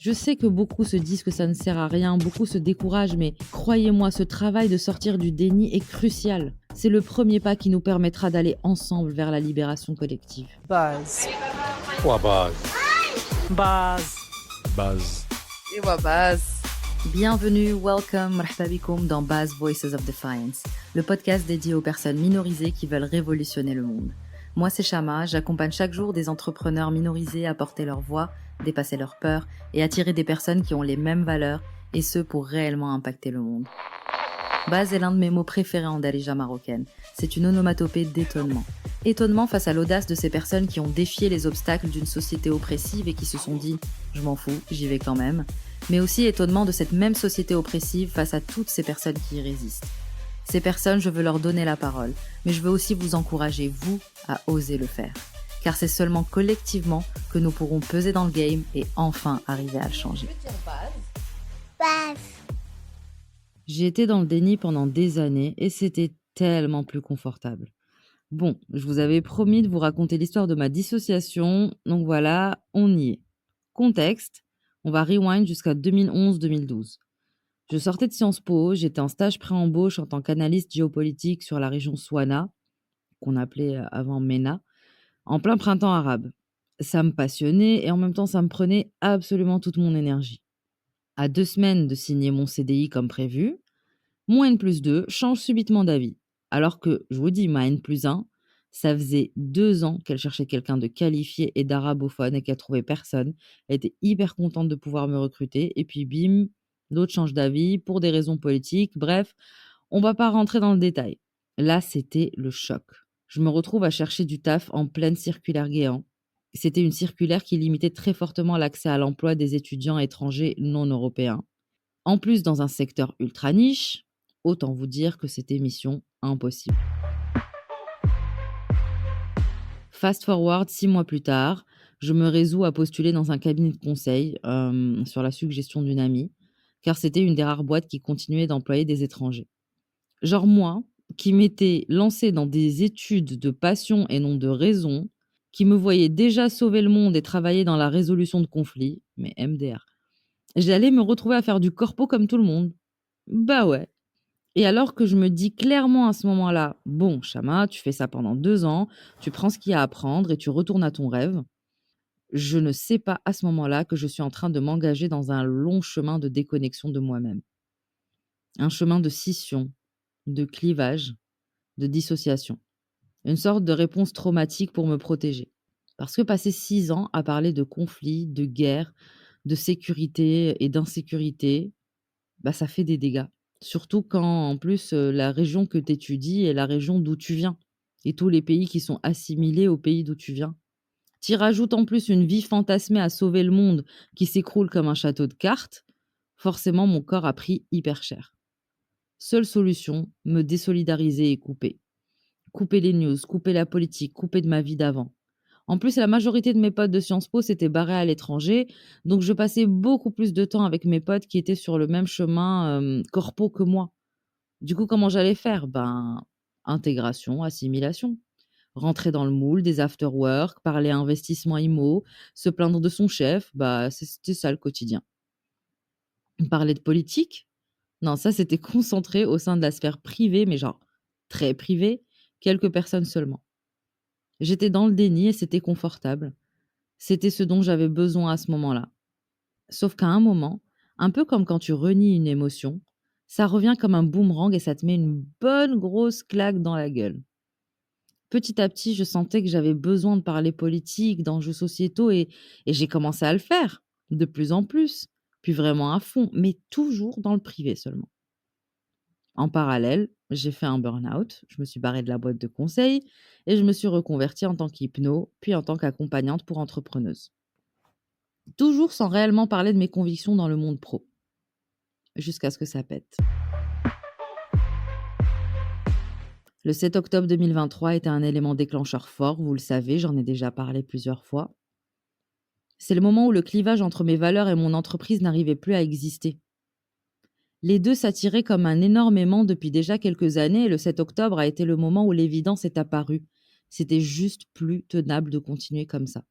Je sais que beaucoup se disent que ça ne sert à rien, beaucoup se découragent, mais croyez-moi, ce travail de sortir du déni est crucial. C'est le premier pas qui nous permettra d'aller ensemble vers la libération collective. Buzz. Quoi, base? Buzz. Base. ايوا باز. Bienvenue, welcome, marhaba bikoum dans Baz Voices of Defiance, le podcast dédié aux personnes minorisées qui veulent révolutionner le monde. Moi, c'est Shama, j'accompagne chaque jour des entrepreneurs minorisés à porter leur voix, dépasser leurs peurs et attirer des personnes qui ont les mêmes valeurs, et ce pour réellement impacter le monde. Baz est l'un de mes mots préférés en darija marocaine. C'est une onomatopée d'étonnement. Étonnement face à l'audace de ces personnes qui ont défié les obstacles d'une société oppressive et qui se sont dit « je m'en fous, j'y vais quand même », mais aussi étonnement de cette même société oppressive face à toutes ces personnes qui y résistent. Ces personnes, je veux leur donner la parole, mais je veux aussi vous encourager, vous, à oser le faire. Car c'est seulement collectivement que nous pourrons peser dans le game et enfin arriver à le changer. J'ai été dans le déni pendant des années et c'était tellement plus confortable. Bon, je vous avais promis de vous raconter l'histoire de ma dissociation, donc voilà, on y est. Contexte, on va rewind jusqu'à 2011-2012. Je sortais de Sciences Po, j'étais en stage pré-embauche en tant qu'analyste géopolitique sur la région Souana, qu'on appelait avant MENA, en plein printemps arabe. Ça me passionnait et en même temps ça me prenait absolument toute mon énergie. À 2 semaines de signer mon CDI comme prévu, mon N+2 change subitement d'avis. Alors que, je vous dis, ma N+1, ça faisait 2 ans qu'elle cherchait quelqu'un de qualifié et d'arabophone et qu'elle trouvait personne. Elle était hyper contente de pouvoir me recruter. Et puis bim, l'autre change d'avis pour des raisons politiques. Bref, on va pas rentrer dans le détail. Là, c'était le choc. Je me retrouve à chercher du taf en pleine circulaire Guéant. C'était une circulaire qui limitait très fortement l'accès à l'emploi des étudiants étrangers non européens. En plus, dans un secteur ultra niche, autant vous dire que c'était mission impossible. Fast forward, 6 mois plus tard, je me résous à postuler dans un cabinet de conseil sur la suggestion d'une amie, car c'était une des rares boîtes qui continuait d'employer des étrangers. Genre moi, qui m'étais lancée dans des études de passion et non de raison, qui me voyais déjà sauver le monde et travailler dans la résolution de conflits, mais MDR, j'allais me retrouver à faire du corpo comme tout le monde. Bah ouais. Et alors que je me dis clairement à ce moment-là, bon, Shama, tu fais ça pendant 2 ans, tu prends ce qu'il y a à apprendre et tu retournes à ton rêve, je ne sais pas à ce moment-là que je suis en train de m'engager dans un long chemin de déconnexion de moi-même. Un chemin de scission, de clivage, de dissociation. Une sorte de réponse traumatique pour me protéger. Parce que passer 6 ans à parler de conflits, de guerre, de sécurité et d'insécurité, bah ça fait des dégâts. Surtout quand, en plus, la région que tu étudies est la région d'où tu viens et tous les pays qui sont assimilés au pays d'où tu viens. Tu rajoutes en plus une vie fantasmée à sauver le monde qui s'écroule comme un château de cartes, forcément mon corps a pris hyper cher. Seule solution, me désolidariser et couper. Couper les news, couper la politique, couper de ma vie d'avant. En plus, la majorité de mes potes de Sciences Po s'étaient barrés à l'étranger, donc je passais beaucoup plus de temps avec mes potes qui étaient sur le même chemin corpo que moi. Du coup, comment j'allais faire? Ben, intégration, assimilation. Rentrer dans le moule des after-work, parler investissement IMO, se plaindre de son chef, bah c'était ça le quotidien. Parler de politique? Non, ça c'était concentré au sein de la sphère privée, mais genre très privée, quelques personnes seulement. J'étais dans le déni et c'était confortable. C'était ce dont j'avais besoin à ce moment-là. Sauf qu'à un moment, un peu comme quand tu renies une émotion, ça revient comme un boomerang et ça te met une bonne grosse claque dans la gueule. Petit à petit, je sentais que j'avais besoin de parler politique, d'enjeux sociétaux et j'ai commencé à le faire, de plus en plus, puis vraiment à fond, mais toujours dans le privé seulement. En parallèle, j'ai fait un burn-out, je me suis barrée de la boîte de conseil et je me suis reconvertie en tant qu'hypno, puis en tant qu'accompagnante pour entrepreneuse. Toujours sans réellement parler de mes convictions dans le monde pro. Jusqu'à ce que ça pète. Le 7 octobre 2023 était un élément déclencheur fort, vous le savez, j'en ai déjà parlé plusieurs fois. C'est le moment où le clivage entre mes valeurs et mon entreprise n'arrivait plus à exister. Les deux s'attiraient comme un énorme aimant depuis déjà quelques années et le 7 octobre a été le moment où l'évidence est apparue. C'était juste plus tenable de continuer comme ça.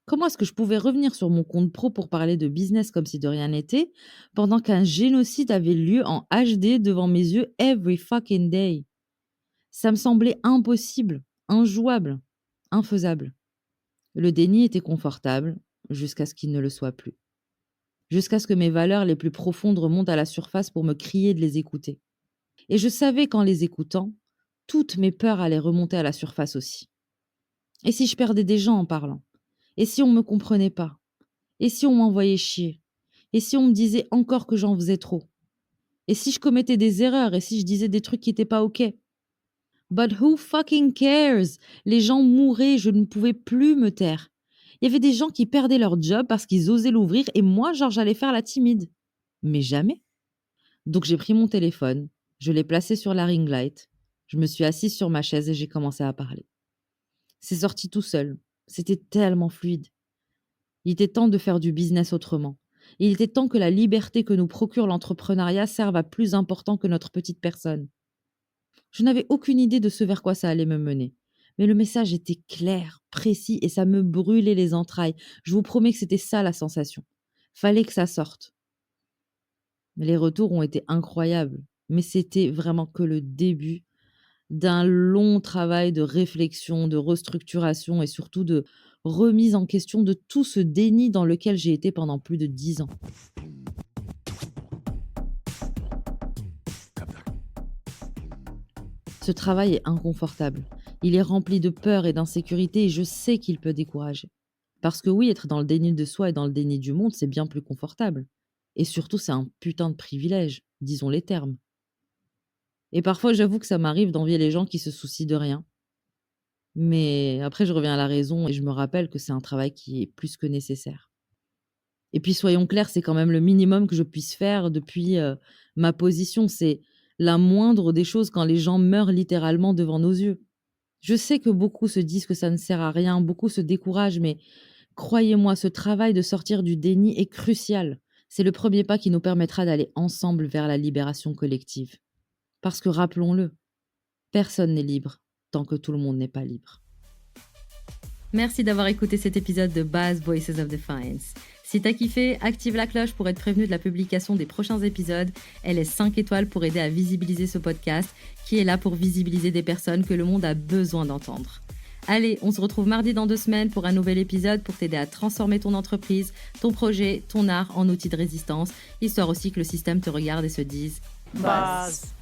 Comment est-ce que je pouvais revenir sur mon compte pro pour parler de business comme si de rien n'était, pendant qu'un génocide avait lieu en HD devant mes yeux every fucking day? Ça me semblait impossible, injouable, infaisable. Le déni était confortable, jusqu'à ce qu'il ne le soit plus. Jusqu'à ce que mes valeurs les plus profondes remontent à la surface pour me crier de les écouter. Et je savais qu'en les écoutant, toutes mes peurs allaient remonter à la surface aussi. Et si je perdais des gens en parlant? Et si on me comprenait pas? Et si on m'envoyait chier? Et si on me disait encore que j'en faisais trop? Et si je commettais des erreurs? Et si je disais des trucs qui étaient pas OK? But who fucking cares? Les gens mouraient, je ne pouvais plus me taire. Il y avait des gens qui perdaient leur job parce qu'ils osaient l'ouvrir et moi, genre, j'allais faire la timide. Mais jamais. Donc j'ai pris mon téléphone, je l'ai placé sur la ring light, je me suis assise sur ma chaise et j'ai commencé à parler. C'est sorti tout seul. C'était tellement fluide. Il était temps de faire du business autrement. Il était temps que la liberté que nous procure l'entrepreneuriat serve à plus important que notre petite personne. Je n'avais aucune idée de ce vers quoi ça allait me mener. Mais le message était clair, précis et ça me brûlait les entrailles. Je vous promets que c'était ça la sensation. Fallait que ça sorte. Les retours ont été incroyables, mais c'était vraiment que le début d'un long travail de réflexion, de restructuration et surtout de remise en question de tout ce déni dans lequel j'ai été pendant plus de 10 ans. Ce travail est inconfortable. Il est rempli de peur et d'insécurité et je sais qu'il peut décourager. Parce que oui, être dans le déni de soi et dans le déni du monde, c'est bien plus confortable. Et surtout, c'est un putain de privilège, disons les termes. Et parfois, j'avoue que ça m'arrive d'envier les gens qui se soucient de rien. Mais après, je reviens à la raison et je me rappelle que c'est un travail qui est plus que nécessaire. Et puis, soyons clairs, c'est quand même le minimum que je puisse faire depuis ma position. C'est la moindre des choses quand les gens meurent littéralement devant nos yeux. Je sais que beaucoup se disent que ça ne sert à rien, beaucoup se découragent, mais croyez-moi, ce travail de sortir du déni est crucial. C'est le premier pas qui nous permettra d'aller ensemble vers la libération collective. Parce que rappelons-le, personne n'est libre tant que tout le monde n'est pas libre. Merci d'avoir écouté cet épisode de Baz Voices of Defiance. Si t'as kiffé, active la cloche pour être prévenu de la publication des prochains épisodes et laisse 5 étoiles pour aider à visibiliser ce podcast qui est là pour visibiliser des personnes que le monde a besoin d'entendre. Allez, on se retrouve mardi dans 2 semaines pour un nouvel épisode pour t'aider à transformer ton entreprise, ton projet, ton art en outil de résistance, histoire aussi que le système te regarde et se dise Baz.